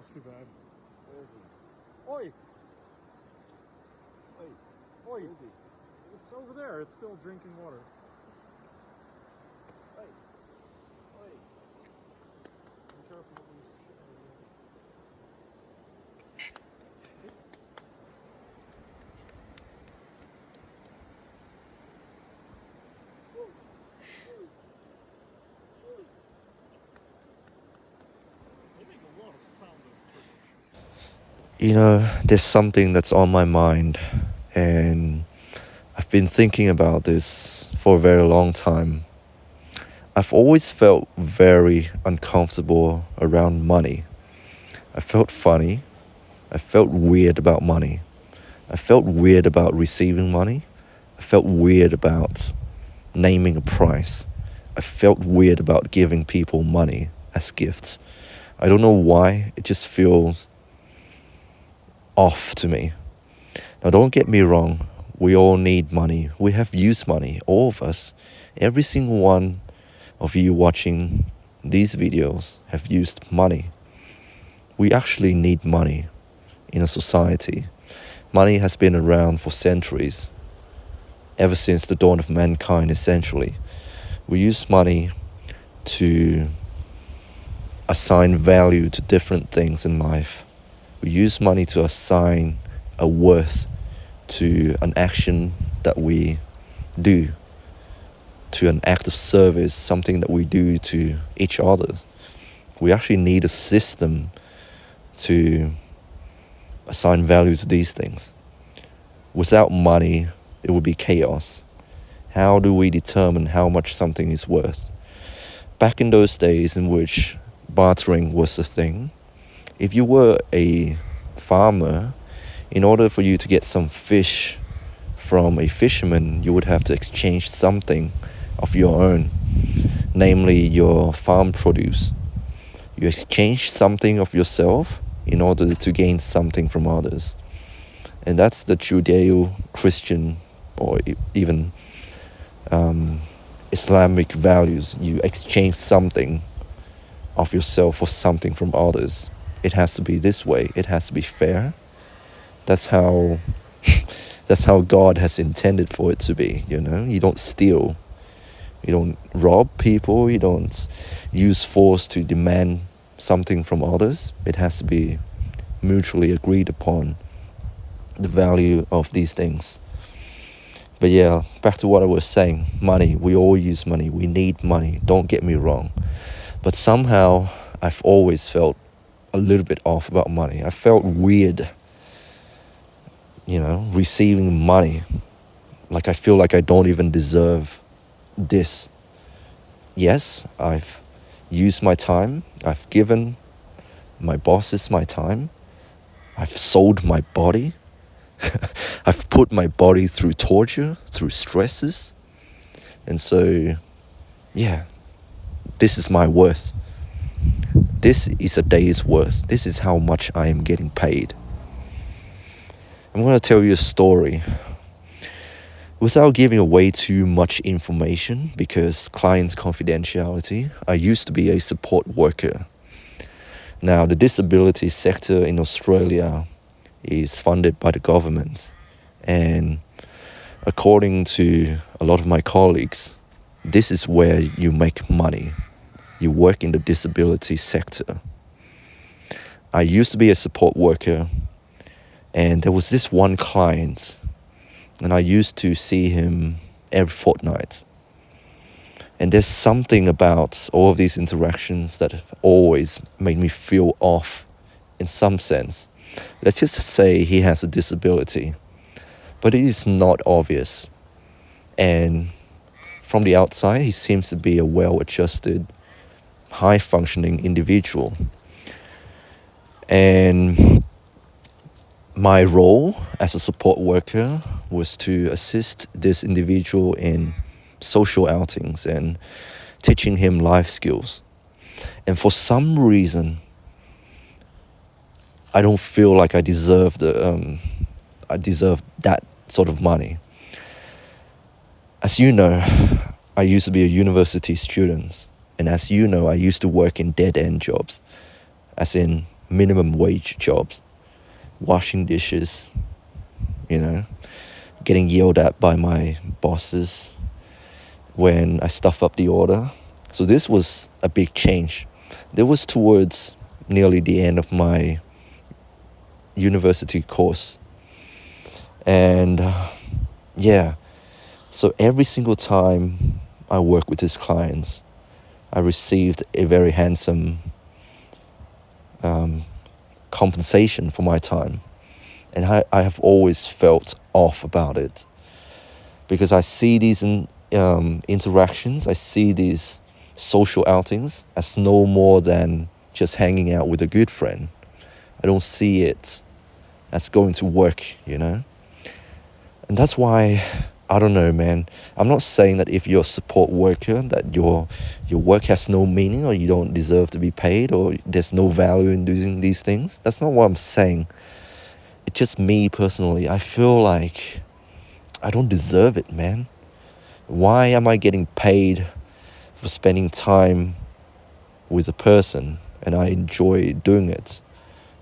That's too bad. Where is he? Oi! Wait, Oi! where is he? It's over there. It's still drinking water. Wait, wait. Be careful with these shit over here. They make a lot of sound, those turbos. You know, there's something that's on my mind, and I've been thinking about this for a very long time. I've always felt very uncomfortable around money. I felt funny. I felt weird about money. I felt weird about receiving money. I felt weird about naming a price. I felt weird about giving people money as gifts. I don't know why, it just feels off to me. Now, don't get me wrong, we all need money. We have used money, all of us. Every single one of you watching these videos have used money. We actually need money in a society. Money has been around for centuries, ever since the dawn of mankind, essentially. We use money to assign value to different things in life. We use money to assign a worth to an action that we do, to an act of service, something that we do to each other. We actually need a system to assign value to these things. Without money, it would be chaos. How do we determine how much something is worth? Back in those days in which bartering was a thing, if you were a farmer, in order for you to get some fish from a fisherman, you would have to exchange something of your own, namely your farm produce. You exchange something of yourself in order to gain something from others. And that's the Judeo-Christian or even Islamic values. You exchange something of yourself for something from others. It has to be this way. It has to be fair. That's how God has intended for it to be, you know? You don't steal. You don't rob people. You don't use force to demand something from others. It has to be mutually agreed upon, the value of these things. But yeah, back to what I was saying. Money. We all use money. We need money. Don't get me wrong. But somehow, I've always felt a little bit off about money. I felt weird, receiving money. Like I feel like I don't even deserve this. Yes, I've used my time. I've given my bosses my time. I've sold my body. I've put my body through torture, through stresses. And so, yeah, this is my worth. This is a day's worth. This is how much I am getting paid. I'm going to tell you a story without giving away too much information because client's confidentiality. I used to be a support worker. Now, the disability sector in Australia is funded by the government. And according to a lot of my colleagues, this is where you make money. You work in the disability sector. I used to be a support worker, and there was this one client, and I used to see him every fortnight. And there's something about all of these interactions that have always made me feel off in some sense. Let's just say he has a disability, but it is not obvious. And from the outside, he seems to be a well-adjusted, high-functioning individual. And my role as a support worker was to assist this individual in social outings and teaching him life skills. And for some reason, I don't feel like I deserve that sort of money. As you know, I used to be a university student. And as you know, I used to work in dead-end jobs. As in, minimum wage jobs, washing dishes, getting yelled at by my bosses when I stuff up the order. So this was a big change. That was towards nearly the end of my university course. And so every single time I work with these clients, I received a very handsome compensation for my time. And I have always felt off about it, because I see these interactions, I see these social outings as no more than just hanging out with a good friend. I don't see it as going to work, And that's why, I don't know, man. I'm not saying that if you're a support worker that your work has no meaning, or you don't deserve to be paid, or there's no value in doing these things. That's not what I'm saying. It's just me personally. I feel like I don't deserve it, man. Why am I getting paid for spending time with a person and I enjoy doing it?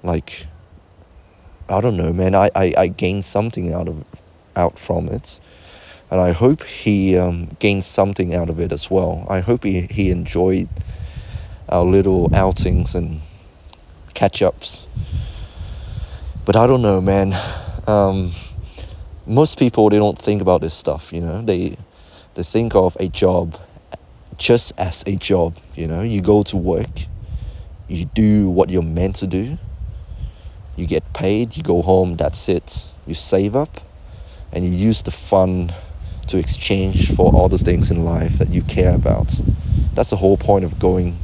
Like, I don't know, man. I gain something out from it. And I hope he gained something out of it as well. I hope he enjoyed our little outings and catch-ups. But I don't know, man. Most people, they don't think about this stuff, They think of a job just as a job, You go to work, you do what you're meant to do, you get paid, you go home, that's it. You save up, and you use the fund to exchange for all the things in life that you care about. That's the whole point of going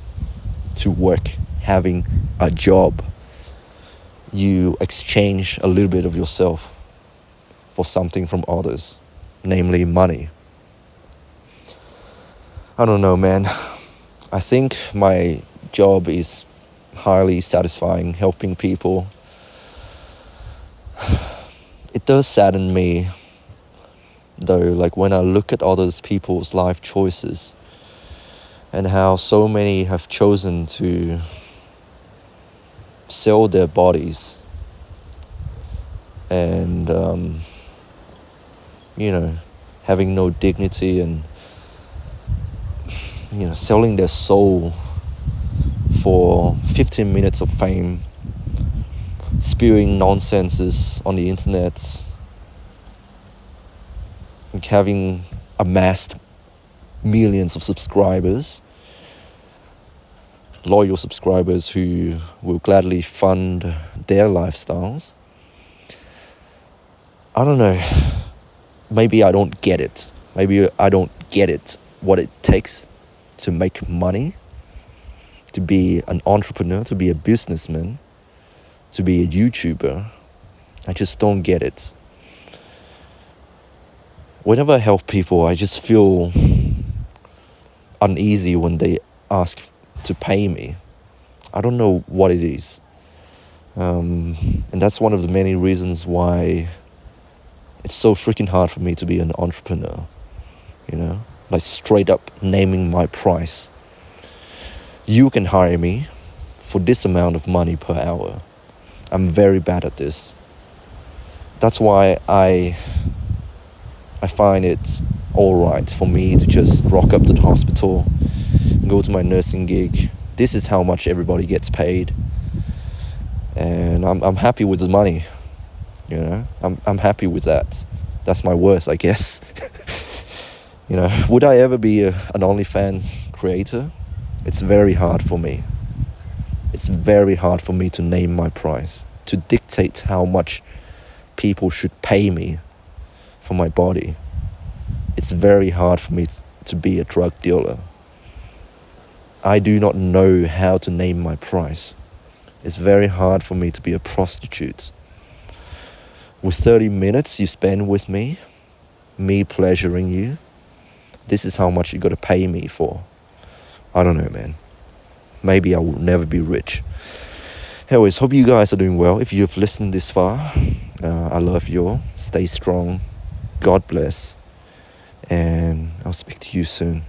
to work, having a job. You exchange a little bit of yourself for something from others, namely money. I don't know, man. I think my job is highly satisfying, helping people. It does sadden me, though, like when I look at others people's life choices and how so many have chosen to sell their bodies and having no dignity, and selling their soul for 15 minutes of fame, spewing nonsenses on the internet, like having amassed millions of subscribers, loyal subscribers who will gladly fund their lifestyles. I don't know. Maybe I don't get it. Maybe I don't get it, what it takes to make money, to be an entrepreneur, to be a businessman, to be a YouTuber. I just don't get it. Whenever I help people, I just feel uneasy when they ask to pay me. I don't know what it is. And that's one of the many reasons why it's so freaking hard for me to be an entrepreneur. Like straight up naming my price. You can hire me for this amount of money per hour. I'm very bad at this. That's why I find it alright for me to just rock up to the hospital, go to my nursing gig. This is how much everybody gets paid. And I'm happy with the money. I'm happy with that. That's my worth, I guess. Would I ever be an OnlyFans creator? It's very hard for me. It's very hard for me to name my price, to dictate how much people should pay me for my body. It's very hard for me to be a drug dealer. I do not know how to name my price. It's very hard for me to be a prostitute. With 30 minutes you spend with me pleasuring you, this is how much you got to pay me for. I don't know, man. Maybe I will never be rich. Anyways, hope you guys are doing well. If you've listened this far, I love you all. Stay strong. God bless. And I'll speak to you soon.